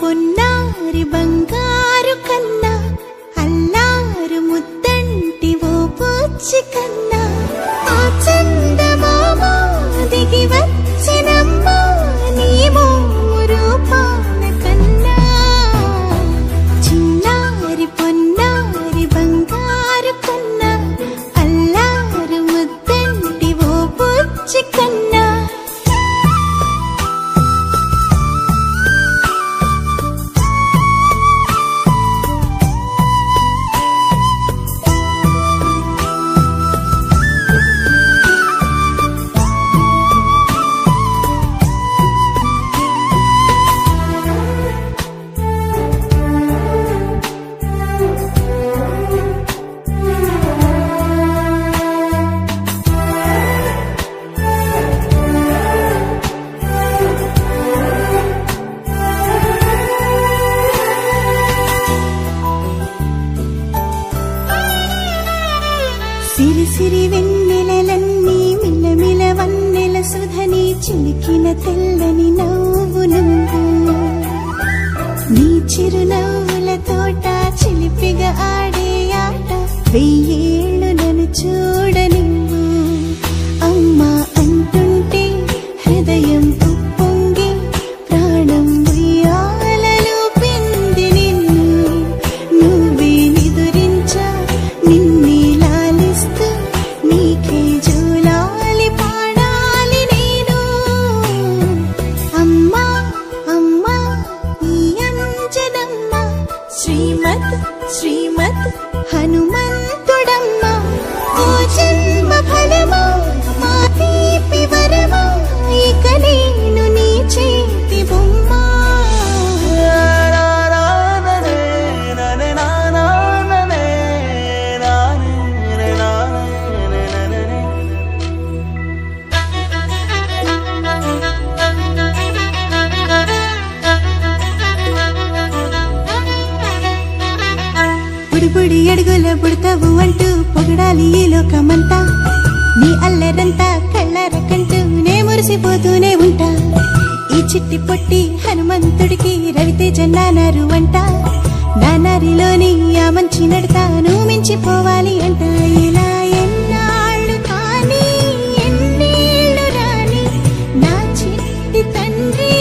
పొన్నారి బంగారు కన్నా అల్లారు ముద్దంటి ఓ పూచి కన్నా ఆ చందమామ దిగి వచ్చినమ్మ నీ మోము రూపాన కన్నా చిన్నారి పొన్నారి బంగారు కన్నా అల్లారు ముద్దంటి ఓ పూచి కన్నా సిరి సిరి వెన్నెలలన్నీ మిలమిల వన్నెల సుధని చిలికిన తెల్లని నవ్వు నువ్వు నీ చిరునవ్వుల తోట చిలిపిగా ఆడే ఆట వెయ్యేళ్ళు నన్ను చూడ నువ్వు అమ్మా అంటుంటే హృదయం ఉప్పొంగి ప్రాణం ఉయ్యాలలో పిండి నిన్ను నువ్వే నిదురించా నిన్నే నీకే జూలాలి పాడాలి నేను అమ్మా అమ్మా ఈ అంజనమ్మ శ్రీమత్ శ్రీమత్ హనుమంతుడమ్మ ఓ జన్మ ఫలమా మా తీపి వరమా ఇక నేను నీ చేతి బొమ్మ బుడి అడుగుల బుడతావు అంటూ పొగడాలి ఈ లోకమంతా నీ అల్లరంతా కళ్ళారకంటూ నే మురిసిపోతూనే ఉంటా ఈ చిట్టి పొట్టి హనుమంతుడికి రవితేజ నానారు అంట నానారిలోని ఆ మంచి నడతాను మించిపోవాలి అంట ఇలా ఎన్నాళ్ళు కానీ ఎన్నేళ్ళు రాని నా చిట్టి తండ్రి